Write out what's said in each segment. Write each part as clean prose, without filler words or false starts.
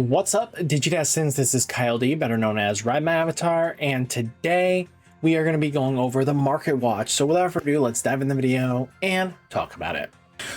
What's up, Digitestins? This is Kyle D, better known as RideMyAvatar, and today we are going to be going over the market watch. So without further ado, let's dive in the video and talk about it.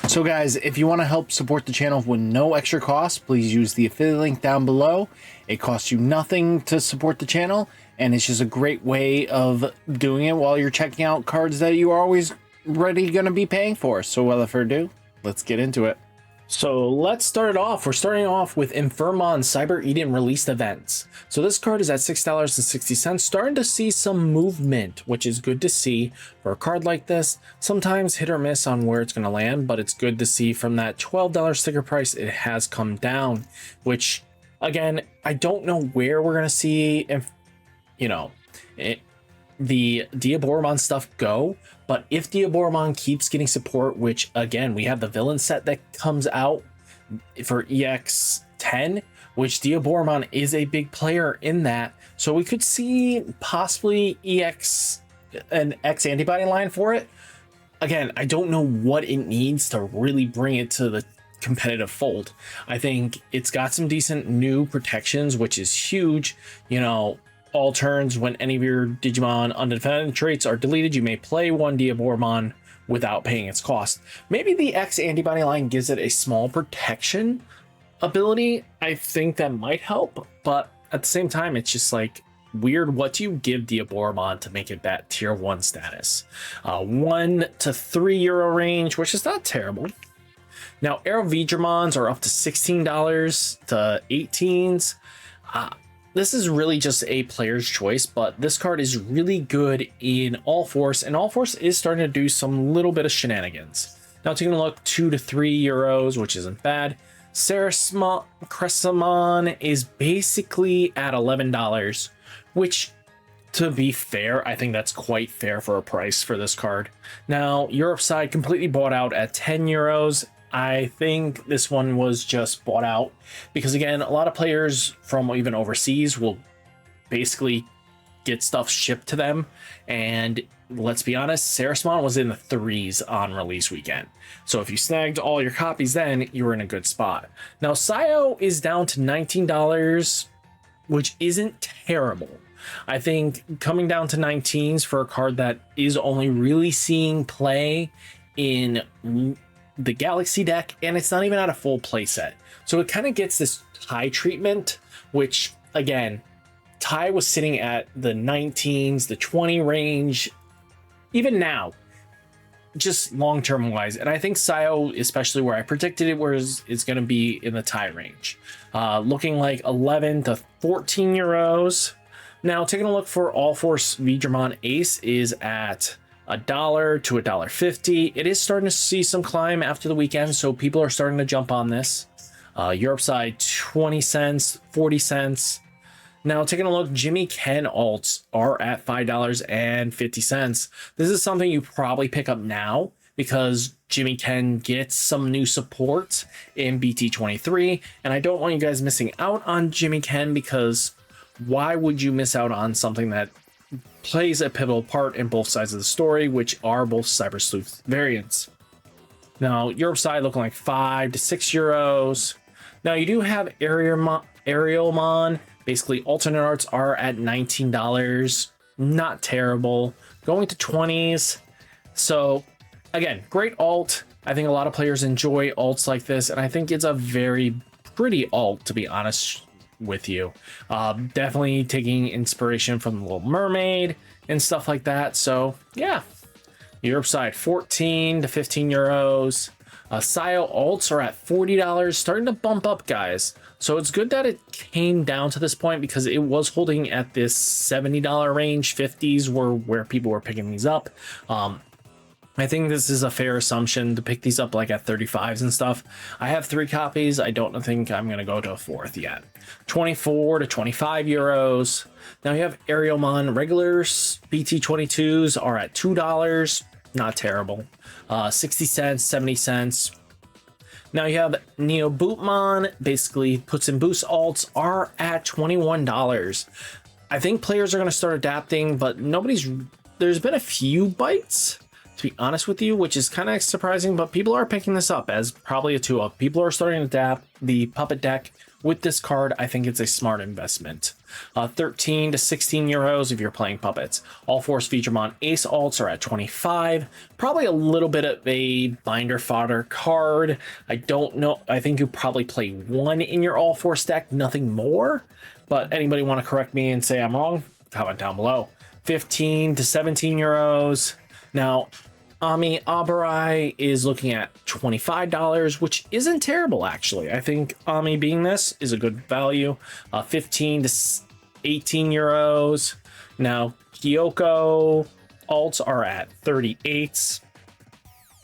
So guys, if you want to help support the channel with no extra cost, please use the affiliate link down below. It costs you nothing to support the channel, and it's just a great way of doing it while you're checking out cards that you are always ready going to be paying for. So without further ado, let's get into it. So let's start it off. We're starting off with Infirmon Cyber Eden released events. So this card is at $6.60, starting to see some movement, which is good to see for a card like this. Sometimes hit or miss on where it's going to land, but it's good to see from that $12 sticker price, it has come down, which again, I don't know where we're going to see, if, you know, the Diaboromon stuff go, but if Diaboromon keeps getting support, which again, we have the villain set that comes out for EX10, which Diaboromon is a big player in that, so we could see possibly an X antibody line for it. Again, I don't know what it needs to really bring it to the competitive fold. I think it's got some decent new protections, which is huge. You know, all turns, when any of your Digimon undefended traits are deleted, you may play one Diaboromon without paying its cost. Maybe the X antibody line gives it a small protection ability. I think that might help, but at the same time, it's just like weird. What do you give Diaboromon to make it that tier 1 status? 1 to 3 euro range, which is not terrible. Now, Aerovedramons are up to $16 to 18s. This is really just a player's choice, but this card is really good in All Force, and All Force is starting to do some little bit of shenanigans. Now taking a look, 2 to 3 euros, which isn't bad. Cressamon is basically at $11, which, to be fair, I think that's quite fair for a price for this card. Now, Europe side completely bought out at 10 euros. I think this one was just bought out because, again, a lot of players from even overseas will basically get stuff shipped to them. And let's be honest, Sarasmon was in the 3s on release weekend. So if you snagged all your copies then, you were in a good spot. Now, Sayo is down to $19, which isn't terrible. I think coming down to 19s for a card that is only really seeing play in the Galaxy deck, and it's not even at a full play set, so it kind of gets this tie treatment, which again, tie was sitting at the 19s, the 20 range, even now, just long-term wise. And I think Sayo, especially where I predicted it was, is going to be in the tie range, looking like 11 to 14 euros. Now taking a look for All Force Vedramon Ace is at $1 to $1.50. It is starting to see some climb after the weekend, so people are starting to jump on this. Europe side, 20 cents, 40 cents. Now taking a look, Jimmy Ken alts are at $5.50. This is something you probably pick up now because Jimmy Ken gets some new support in BT-23, and I don't want you guys missing out on Jimmy Ken, because why would you miss out on something that plays a pivotal part in both sides of the story, which are both Cyber Sleuth variants? Now, Europe side looking like 5 to 6 euros. Now, you do have Aerialmon. Basically, alternate arts are at $19. Not terrible. Going to 20s. So, again, great alt. I think a lot of players enjoy alts like this, and I think it's a very pretty alt, to be honest with you. Definitely taking inspiration from the Little Mermaid and stuff like that. So yeah, Europe side 14 to 15 euros. Sayo alts are at $40, starting to bump up, guys. So it's good that it came down to this point, because it was holding at this $70 range. 50s were where people were picking these up. I think this is a fair assumption to pick these up like at 35s and stuff. I have 3 copies. I don't think I'm going to go to a 4th yet. 24 to 25 euros. Now you have Aerialmon regulars. BT-22s are at $2. Not terrible. 60 cents, 70 cents. Now you have Neo Bootmon, basically puts in boost alts, are at $21. I think players are going to start adapting, but there's been a few bites, to be honest with you, which is kind of surprising, but people are picking this up as probably a 2-up. People are starting to adapt the puppet deck with this card, I think it's a smart investment. 13 to 16 euros if you're playing puppets. All Force Featuremon Ace alts are at 25. Probably a little bit of a binder fodder card. I don't know. I think you probably play one in your All Force deck, nothing more. But anybody want to correct me and say I'm wrong? Comment down below. 15 to 17 euros. Now, RideMyAvatar is looking at $25, which isn't terrible, actually. I think Ami being this is a good value. 15 to 18 euros. Now, Kyoko alts are at 38,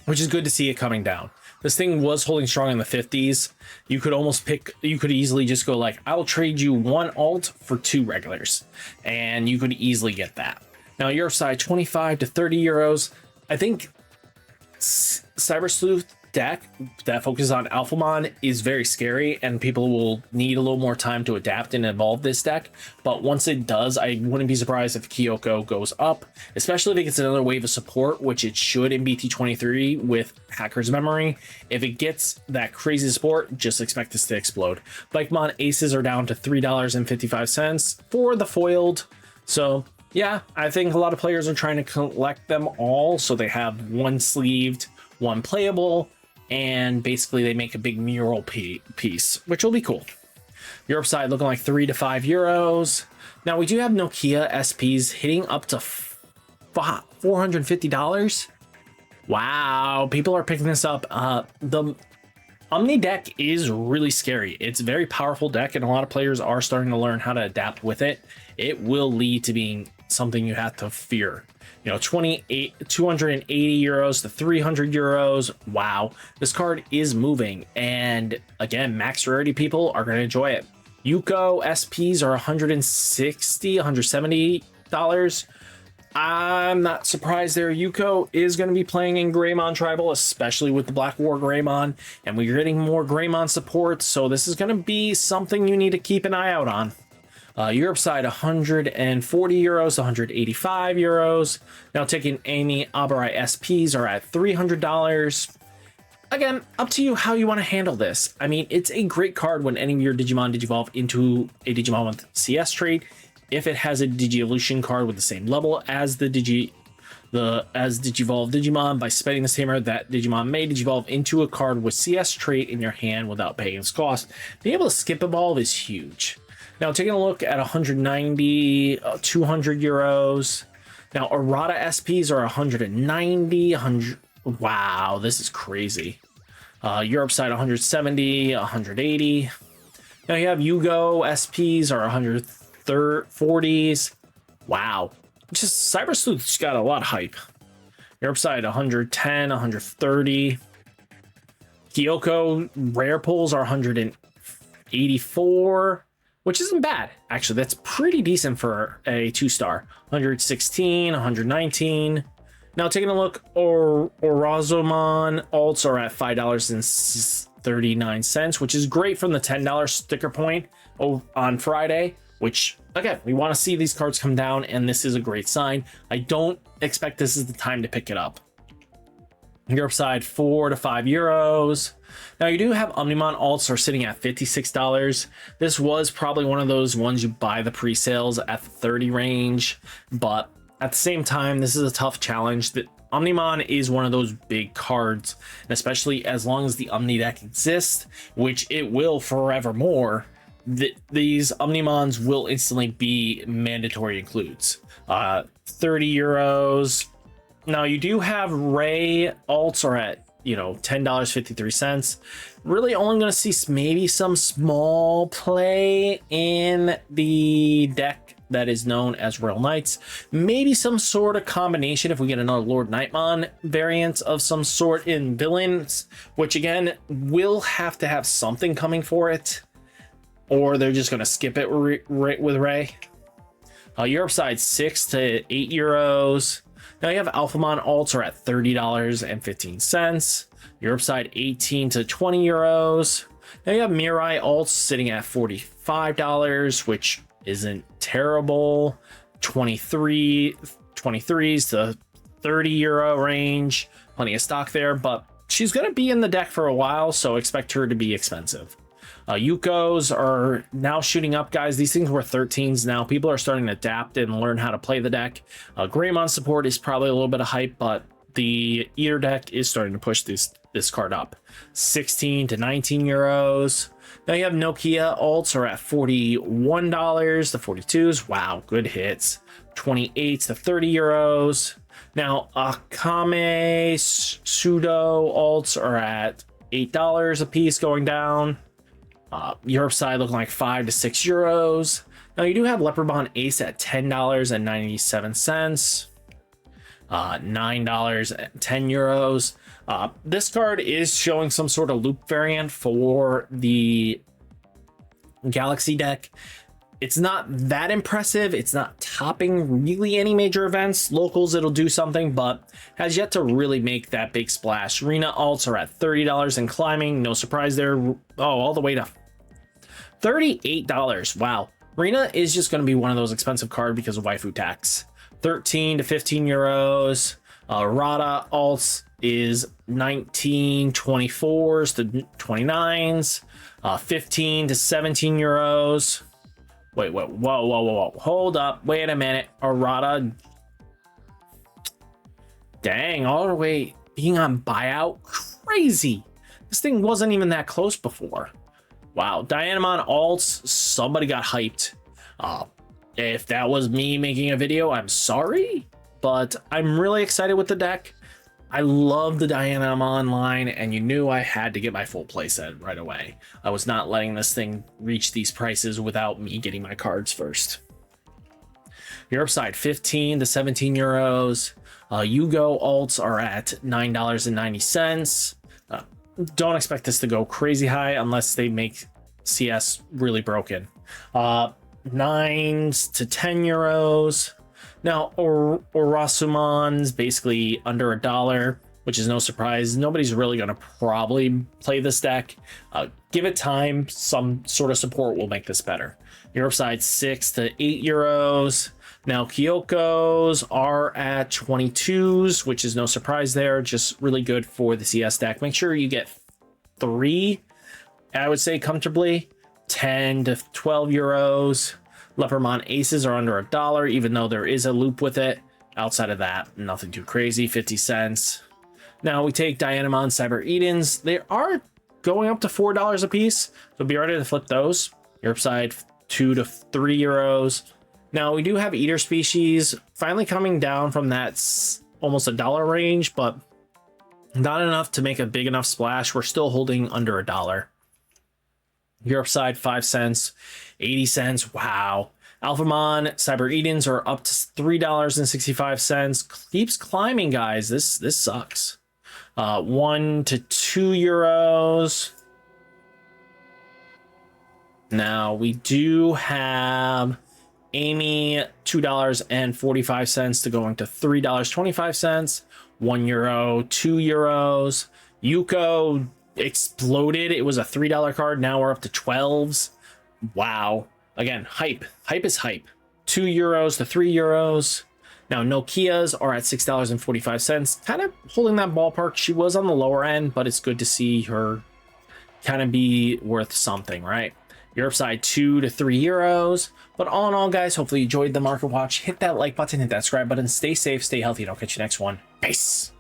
which is good to see it coming down. This thing was holding strong in the 50s. You could almost pick, you could easily just go like, I'll trade you one alt for 2 regulars. And you could easily get that. Now, your side, 25 to 30 euros. I think Cyber Sleuth deck that focuses on Alphamon is very scary, and people will need a little more time to adapt and evolve this deck. But once it does, I wouldn't be surprised if Kyoko goes up, especially if it gets another wave of support, which it should in BT-23 with Hacker's Memory. If it gets that crazy support, just expect this to explode. Bikemon Aces are down to $3.55 for the foiled. So yeah, I think a lot of players are trying to collect them all, so they have one sleeved, one playable, and basically they make a big mural piece, which will be cool. Europe side looking like 3 to 5 euros. Now we do have Nokia SPs hitting up to $450. Wow, people are picking this up. The Omni deck is really scary. It's a very powerful deck, and a lot of players are starting to learn how to adapt with it. It will lead to being something you have to fear. You know, 280 euros to 300 euros. Wow, this card is moving, and again, max rarity people are going to enjoy it. Yuko SPs are $170. I'm not surprised there. Yuko is going to be playing in Greymon Tribal, especially with the Black War Greymon, and we're getting more Greymon support, so this is going to be something you need to keep an eye out on. Europe side, 140 euros, 185 euros. Now taking RideMyAvatar SPs are at $300. Again, up to you how you want to handle this. I mean, it's a great card when any of your Digimon digivolve into a Digimon with CS trait. If it has a Digievolution card with the same level as the Digivolve Digimon, by spending this hammer, that Digimon may Digivolve into a card with CS trait in your hand without paying its cost. Being able to skip evolve is huge. Now, taking a look at 190, 200 euros. Now, Errata SPs are 190, 100. Wow, this is crazy. Europe side, 170, 180. Now, you have Yugo SPs are 140s. Wow. Just Cyber Sleuth's got a lot of hype. Europe side, 110, 130. Kyoko rare pulls are 184. Which isn't bad, actually. That's pretty decent for a 2-star. 116, 119. Now taking a look, Orazomon alts are at $5.39, which is great from the $10 sticker point on Friday, which, again, we want to see these cards come down, and this is a great sign. I don't expect this is the time to pick it up. Europe side, 4 to 5 euros. Now you do have Omnimon alts are sitting at $56. This was probably one of those ones you buy the pre-sales at the 30 range, but at the same time, this is a tough challenge. That Omnimon is one of those big cards, and especially as long as the Omni deck exists, which it will forevermore, these Omnimons will instantly be mandatory includes. 30 euros. Now you do have Ray alts are at, you know, $10.53. Really only going to see maybe some small play in the deck that is known as Royal Knights. Maybe some sort of combination if we get another Lord Nightmon variant of some sort in Villains, which again will have to have something coming for it, or they're just going to skip it with Ray. Europe side, 6 to 8 euros. Now you have Alphamon alts are at $30.15. Europe side, 18 to 20 euros. Now you have Mirai alts sitting at $45, which isn't terrible. 23s to 30 euro range. Plenty of stock there, but she's going to be in the deck for a while, so expect her to be expensive. Yukos are now shooting up, guys. These things were 13s now. People are starting to adapt and learn how to play the deck. Greymon support is probably a little bit of hype, but the Eater deck is starting to push this card up. 16 to 19 euros. Now you have Nokia alts are at $41. The 42s, wow, good hits. 28 to 30 euros. Now Akame Pseudo alts are at $8 a piece, going down. Europe side looking like 5 to 6 euros. Now you do have Leopardbon Ace at $10.97. $9 and 10 euros. This card is showing some sort of loop variant for the Galaxy deck. It's not that impressive. It's not topping really any major events. Locals, it'll do something, but has yet to really make that big splash. Rena alts are at $30 and climbing. No surprise there. Oh, all the way to $38. Wow. Rena is just going to be one of those expensive cards because of waifu tax. 13 to 15 euros. Rada alts is 1924s to 29s. 15 to 17 euros. Wait, whoa. Hold up. Wait a minute. Arata. Dang, all the way being on buyout. Crazy. This thing wasn't even that close before. Wow. Dianamon alts. Somebody got hyped. If that was me making a video, I'm sorry. But I'm really excited with the deck. I love the Dianamon line, and you knew I had to get my full playset right away. I was not letting this thing reach these prices without me getting my cards first. Europe side, 15 to 17 euros. Yugo alts are at $9.90. Don't expect this to go crazy high unless they make CS really broken. 9 to 10 euros. Now, Orasumon's basically under $1, which is no surprise. Nobody's really going to probably play this deck. Give it time. Some sort of support will make this better. Europe side, 6 to 8 euros. Now, Kyokos are at 22s, which is no surprise there. Just really good for the CS deck. Make sure you get 3, I would say, comfortably. 10 to 12 euros. Leopardmon aces are under $1, even though there is a loop with it. Outside of that, nothing too crazy, 50 cents. Now we take Dianamon Cyber Edens. They are going up to $4 a piece, so be ready to flip those. Europe side, 2 to 3 euros. Now we do have Eater species finally coming down from that almost $1 range, but not enough to make a big enough splash. We're still holding under $1. Europe side, 5 cents, 80 cents. Wow. Alphamon Cyber Edens are up to $3.65. Keeps climbing, guys. This sucks. 1 to 2 euros. Now we do have Amy, $2.45 to going to $3.25. 1 euro, 2 euros. Yuko exploded. It was a $3 card. Now we're up to 12s. Wow. Again, hype is hype. 2 euros to 3 euros. Now Nokias are at $6.45, kind of holding that ballpark. She was on the lower end, but it's good to see her kind of be worth something, right? Europe side, 2 to 3 euros. But all in all, guys, hopefully you enjoyed the market watch. Hit that like button, hit that subscribe button. Stay safe, stay healthy, and I'll catch you next one. Peace.